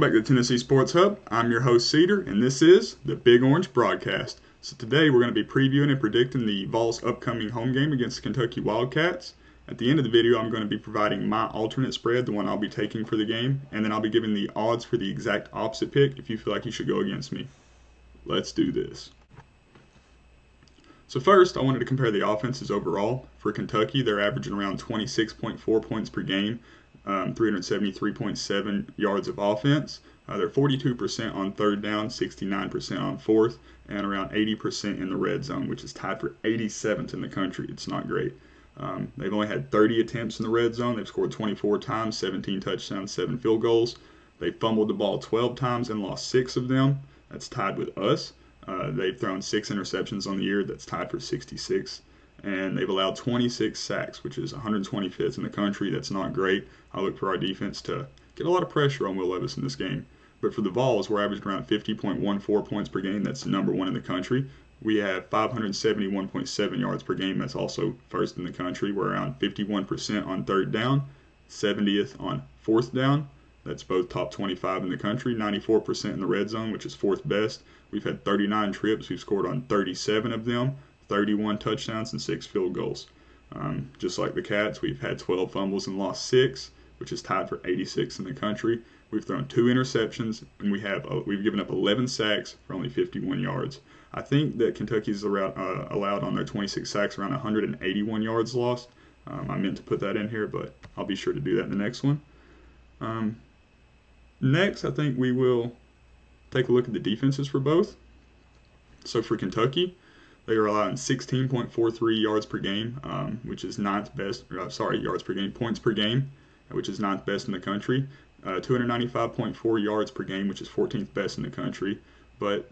back to the Tennessee Sports Hub. I'm your host, Cedar, and this is the Big Orange Broadcast. So today we're going to be previewing and predicting the Vols' upcoming home game against the Kentucky Wildcats. At the end of the video, I'm going to be providing my alternate spread, the one I'll be taking for the game, and then I'll be giving the odds for the exact opposite pick if you feel like you should go against me. Let's do this. So first, I wanted to compare the offenses overall. For Kentucky, they're averaging around 26.4 points per game. 373.7 yards of offense. They're 42% on third down, 69% on fourth, and around 80% in the red zone, which is tied for 87th in the country. It's not great. They've only had 30 attempts in the red zone. They've scored 24 times, 17 touchdowns, 7 field goals. They fumbled the ball 12 times and lost 6 of them. That's tied with us. They've thrown 6 interceptions on the year. That's tied for 66. And they've allowed 26 sacks, which is 125th in the country. That's not great. I look for our defense to get a lot of pressure on Will Levis in this game. But for the Vols, we're averaging around 50.14 points per game. That's number 1 in the country. We have 571.7 yards per game. That's also first in the country. We're around 51% on third down, 70th on fourth down. That's both top 25 in the country. 94% in the red zone, which is 4th best. We've had 39 trips. We've scored on 37 of them. 31 touchdowns and 6 field goals. Just like the Cats, we've had 12 fumbles and lost 6, which is tied for 86 in the country. We've thrown 2 interceptions, and we've given up 11 sacks for only 51 yards. I think that Kentucky's allowed on their 26 sacks around 181 yards lost. I meant to put that in here, but I'll be sure to do that in the next one. Next, I think we will take a look at the defenses for both. So for Kentucky, they are allowing 16.43 yards per game, which is ninth best. Yards per game, points per game, which is ninth best in the country. 295.4 yards per game, which is 14th best in the country. But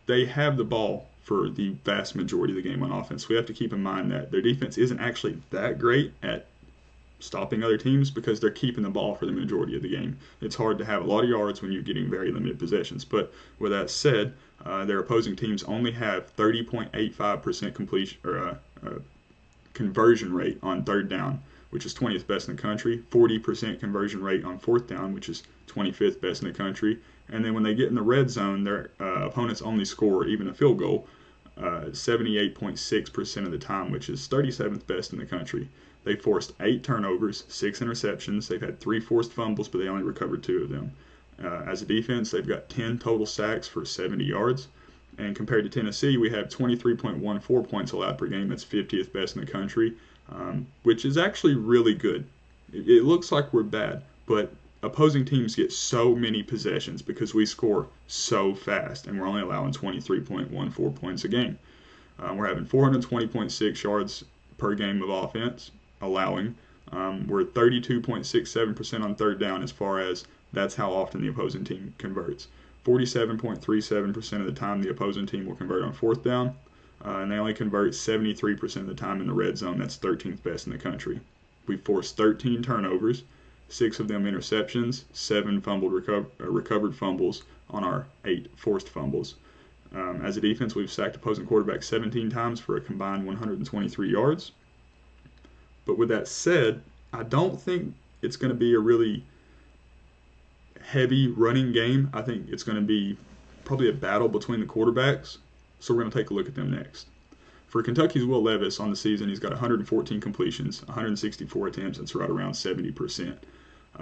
they have the ball for the vast majority of the game on offense. We have to keep in mind that their defense isn't actually that great at stopping other teams because they're keeping the ball for the majority of the game. It's hard to have a lot of yards when you're getting very limited possessions. But with that said, their opposing teams only have 30.85% completion or conversion rate on third down, which is 20th best in the country. 40% conversion rate on fourth down, which is 25th best in the country. And then when they get in the red zone, their opponents only score even a field goal 78.6% of the time, which is 37th best in the country. They forced 8 turnovers, 6 interceptions. They've had 3 forced fumbles, but they only recovered 2 of them. As a defense, they've got 10 total sacks for 70 yards. And compared to Tennessee, we have 23.14 points allowed per game. That's 50th best in the country, which is actually really good. It looks like we're bad, but opposing teams get so many possessions because we score so fast, and we're only allowing 23.14 points a game. We're having 420.6 yards per game of offense, allowing. We're 32.67% on third down as far as that's how often the opposing team converts. 47.37% of the time the opposing team will convert on fourth down, and they only convert 73% of the time in the red zone. That's 13th best in the country. We forced 13 turnovers, 6 of them interceptions, 7 recovered fumbles on our 8 forced fumbles. As a defense, we've sacked opposing quarterbacks 17 times for a combined 123 yards. But with that said, I don't think it's going to be a really heavy running game. I think it's going to be probably a battle between the quarterbacks. So we're going to take a look at them next. For Kentucky's Will Levis on the season, he's got 114 completions, 164 attempts. That's right around 70%.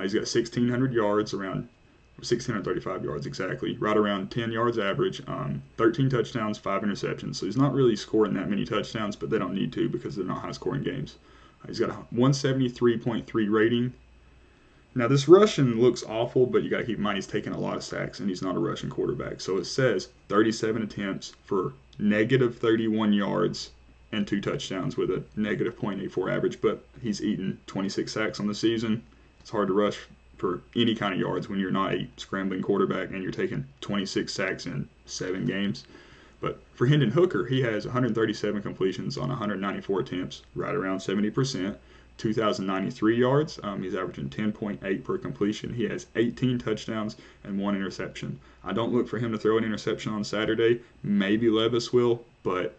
He's got 1,600 yards, around 1,635 yards exactly, right around 10 yards average, 13 touchdowns, 5 interceptions. So he's not really scoring that many touchdowns, but they don't need to because they're not high-scoring games. He's got a 173.3 rating. Now, this rushing looks awful, but you got to keep in mind he's taking a lot of sacks, and he's not a rushing quarterback. So it says 37 attempts for negative 31 yards and 2 touchdowns with a negative .84 average, but he's eaten 26 sacks on the season. It's hard to rush for any kind of yards when you're not a scrambling quarterback and you're taking 26 sacks in 7 games. But for Hendon Hooker, he has 137 completions on 194 attempts, right around 70%, 2,093 yards. He's averaging 10.8 per completion. He has 18 touchdowns and 1 interception. I don't look for him to throw an interception on Saturday. Maybe Levis will, but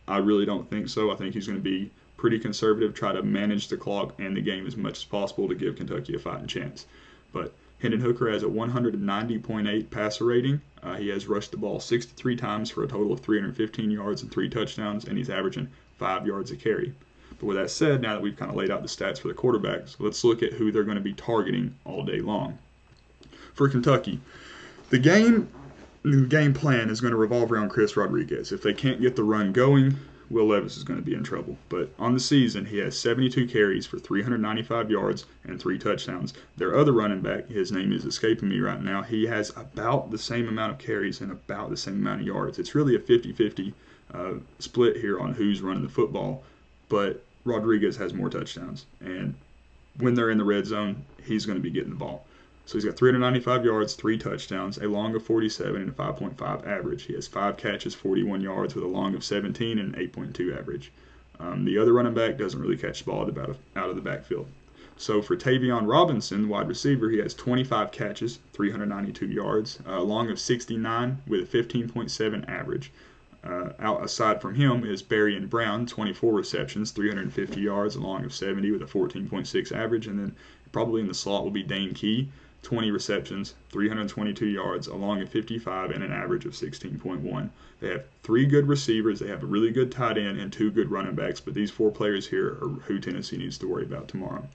I really don't think so. I think he's going to be pretty conservative, try to manage the clock and the game as much as possible to give Kentucky a fighting chance. But Hendon Hooker has a 190.8 passer rating. He has rushed the ball 63 times for a total of 315 yards and 3 touchdowns, and he's averaging 5 yards a carry. But with that said, now that we've kind of laid out the stats for the quarterbacks, let's look at who they're going to be targeting all day long. For Kentucky, the game plan is going to revolve around Chris Rodriguez. If they can't get the run going, Will Levis is going to be in trouble. But on the season, he has 72 carries for 395 yards and 3 touchdowns. Their other running back, his name is escaping me right now, he has about the same amount of carries and about the same amount of yards. It's really a 50-50 split here on who's running the football, but Rodriguez has more touchdowns. And when they're in the red zone, he's going to be getting the ball. So he's got 395 yards, 3 touchdowns, a long of 47, and a 5.5 average. He has 5 catches, 41 yards, with a long of 17 and an 8.2 average. The other running back doesn't really catch the ball out of the backfield. So for Tavion Robinson, wide receiver, he has 25 catches, 392 yards, a long of 69 with a 15.7 average. Aside from him is Berrien Brown, 24 receptions, 350 yards, a long of 70 with a 14.6 average. And then probably in the slot will be Dane Key, 20 receptions, 322 yards, a long of 55, and an average of 16.1. They have 3 good receivers. They have a really good tight end and 2 good running backs. But these 4 players here are who Tennessee needs to worry about tomorrow.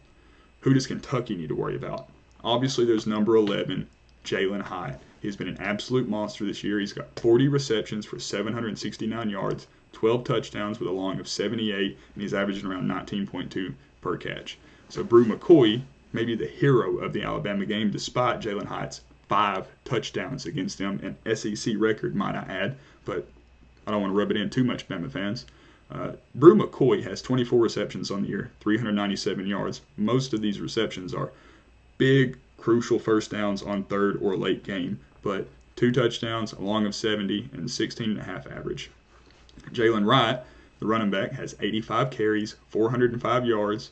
Who does Kentucky need to worry about? Obviously, there's number 11, Jalin Hyatt. He's been an absolute monster this year. He's got 40 receptions for 769 yards, 12 touchdowns with a long of 78, and he's averaging around 19.2 per catch. So Bru McCoy, maybe the hero of the Alabama game, despite Jalin Hyatt's 5 touchdowns against them, an SEC record, might I add, but I don't want to rub it in too much, Bama fans. Bru McCoy has 24 receptions on the year, 397 yards. Most of these receptions are big, crucial first downs on third or late game, but 2 touchdowns, a long of 70, and 16.5 average. Jalen Wright, the running back, has 85 carries, 405 yards,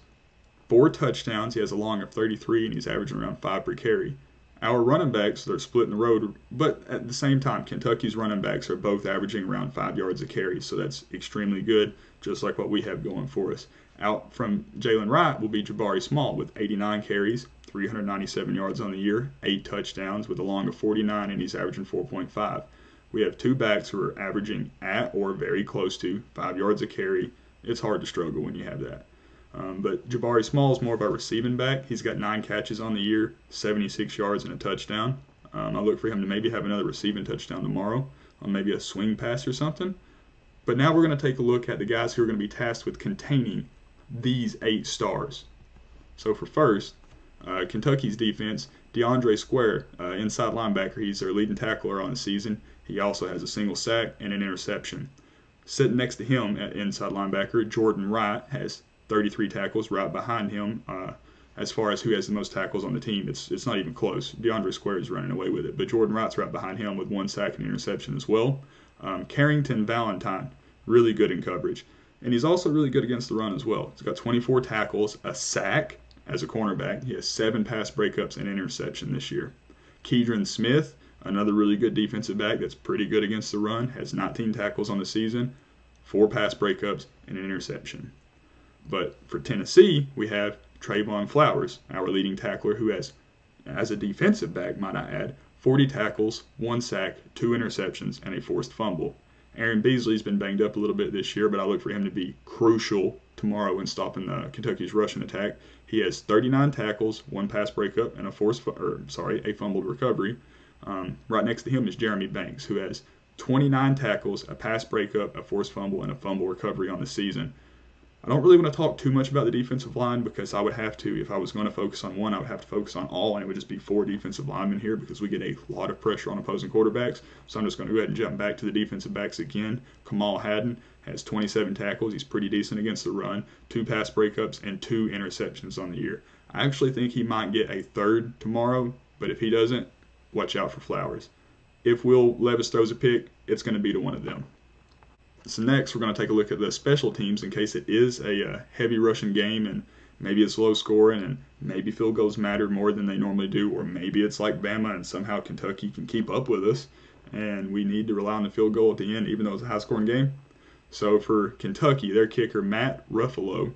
4 touchdowns. He has a long of 33, and he's averaging around 5 per carry. Our running backs, they're splitting the road, but at the same time, Kentucky's running backs are both averaging around 5 yards a carry, so that's extremely good, just like what we have going for us. Out from Jalen Wright will be Jabari Small with 89 carries, 397 yards on the year, 8 touchdowns with a long of 49, and he's averaging 4.5. We have 2 backs who are averaging at or very close to 5 yards a carry. It's hard to struggle when you have that. But Jabari Small is more of a receiving back. He's got 9 catches on the year, 76 yards and a touchdown. I look for him to maybe have another receiving touchdown tomorrow on maybe a swing pass or something. But now we're going to take a look at the guys who are going to be tasked with containing these 8 stars. So for first, Kentucky's defense, DeAndre Square, inside linebacker. He's their leading tackler on the season. He also has a single sack and an interception. Sitting next to him at inside linebacker, Jordan Wright has 33 tackles. Right behind him, as far as who has the most tackles on the team, it's not even close. DeAndre Square is running away with it, but Jordan Wright's right behind him with 1 sack and interception as well. Carrington Valentine, really good in coverage, and he's also really good against the run as well. He's got 24 tackles, a sack as a cornerback. He has 7 pass breakups and interception this year. Keidron Smith, another really good defensive back that's pretty good against the run, has 19 tackles on the season, 4 pass breakups, and an interception. But for Tennessee, we have Trayvon Flowers, our leading tackler, who has, as a defensive back, might I add, 40 tackles, 1 sack, 2 interceptions, and a forced fumble. Aaron Beasley's been banged up a little bit this year, but I look for him to be crucial tomorrow in stopping Kentucky's rushing attack. He has 39 tackles, 1 pass breakup, and a fumbled recovery. Right next to him is Jeremy Banks, who has 29 tackles, a pass breakup, a forced fumble, and a fumble recovery on the season. I don't really want to talk too much about the defensive line because I would have to, if I was going to focus on one, I would have to focus on all, and it would just be 4 defensive linemen here because we get a lot of pressure on opposing quarterbacks. So I'm just going to go ahead and jump back to the defensive backs again. Kamal Hadden has 27 tackles. He's pretty decent against the run, 2 pass breakups, and 2 interceptions on the year. I actually think he might get a 3rd tomorrow, but if he doesn't, watch out for Flowers. If Will Levis throws a pick, it's going to be to one of them. So next, we're going to take a look at the special teams in case it is a heavy rushing game and maybe it's low scoring and maybe field goals matter more than they normally do, or maybe it's like Bama and somehow Kentucky can keep up with us and we need to rely on the field goal at the end even though it's a high scoring game. So for Kentucky, their kicker Matt Ruffalo,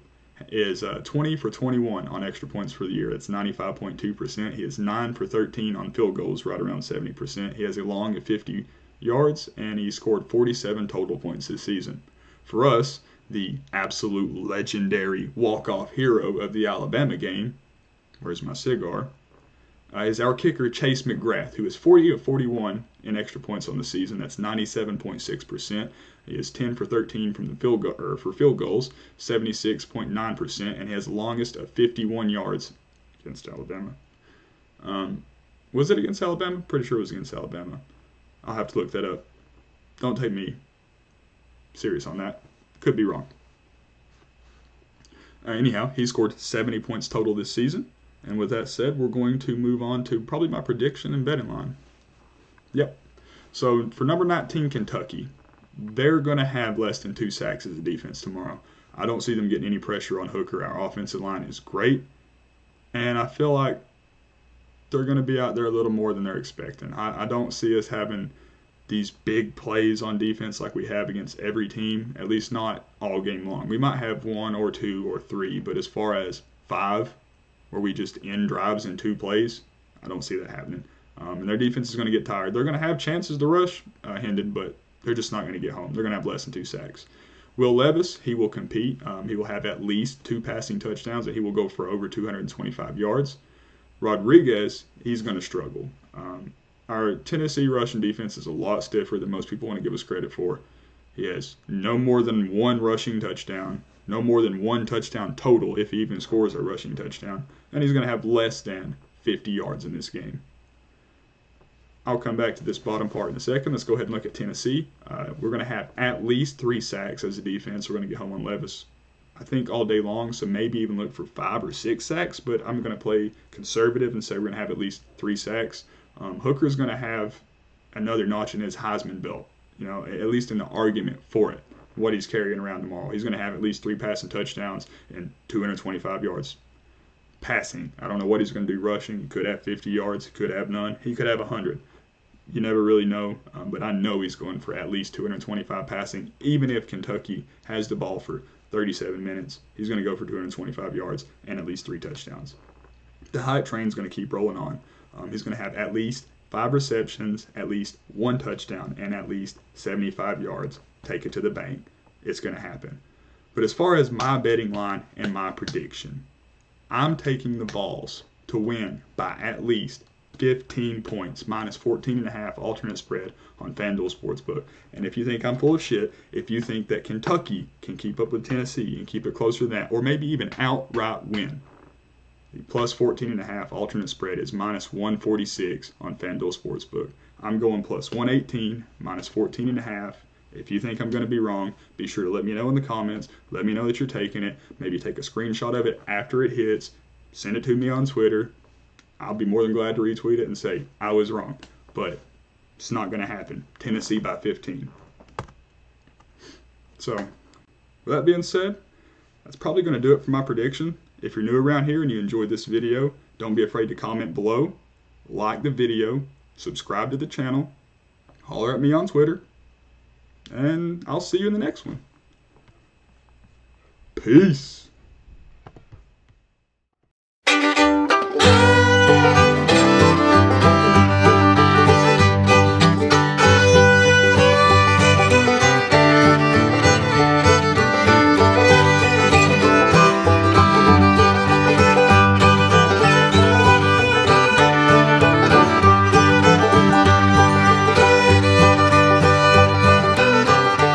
is 20 for 21 on extra points for the year. That's 95.2%. He is 9 for 13 on field goals, right around 70%. He has a long of 50 yards, and he scored 47 total points this season. For us, the absolute legendary walk-off hero of the Alabama game, where's my cigar, is our kicker Chase McGrath, who is 40 of 41 in extra points on the season. That's 97.6%. He is 10 for 13 from the field goals, 76.9%, and he has the longest of 51 yards against Alabama. Was it against Alabama? Pretty sure it was against Alabama. I'll have to look that up. Don't take me serious on that. Could be wrong. Anyhow, he scored 70 points total this season. And with that said, we're going to move on to probably my prediction and betting line. Yep. So for number 19, Kentucky, they're going to have less than 2 sacks as a defense tomorrow. I don't see them getting any pressure on Hooker. Our offensive line is great. And I feel like they're going to be out there a little more than they're expecting. I don't see us having these big plays on defense like we have against every team, at least not all game long. We might have 1 or 2 or 3, but as far as 5, where we just end drives in 2 plays, I don't see that happening. And their defense is going to get tired. They're going to have chances to rush Hendon, but they're just not going to get home. They're going to have less than 2 sacks. Will Levis, he will compete. He will have at least 2 passing touchdowns, and he will go for over 225 yards. Rodriguez, he's going to struggle. Our Tennessee rushing defense is a lot stiffer than most people want to give us credit for. He has no more than 1 rushing touchdown, no more than 1 touchdown total if he even scores a rushing touchdown, and he's going to have less than 50 yards in this game. I'll come back to this bottom part in a second. Let's go ahead and look at Tennessee. We're going to have at least 3 sacks as a defense. We're going to get home on Levis, I think, all day long, so maybe even look for 5 or 6 sacks, but I'm going to play conservative and say we're going to have at least 3 sacks. Hooker's going to have another notch in his Heisman belt, at least in the argument for it, what he's carrying around tomorrow. He's going to have at least 3 passing touchdowns and 225 yards passing. I don't know what he's going to do rushing. He could have 50 yards. He could have none. He could have 100. You never really know, but I know he's going for at least 225 passing. Even if Kentucky has the ball for 37 minutes, he's going to go for 225 yards and at least 3 touchdowns. The hype train's going to keep rolling on. He's going to have at least 5 receptions, at least 1 touchdown, and at least 75 yards. Take it to the bank. It's going to happen. But as far as my betting line and my prediction, I'm taking the Vols to win by at least 15 points, minus 14.5 alternate spread on FanDuel Sportsbook. And if you think I'm full of shit, if you think that Kentucky can keep up with Tennessee and keep it closer than that, or maybe even outright win, the plus 14.5 alternate spread is minus 146 on FanDuel Sportsbook. I'm going plus 118, minus 14.5. If you think I'm going to be wrong, be sure to let me know in the comments. Let me know that you're taking it. Maybe take a screenshot of it after it hits. Send it to me on Twitter. I'll be more than glad to retweet it and say I was wrong. But it's not going to happen. Tennessee by 15. So, with that being said, that's probably going to do it for my prediction. If you're new around here and you enjoyed this video, don't be afraid to comment below, like the video, subscribe to the channel, holler at me on Twitter, and I'll see you in the next one. Peace.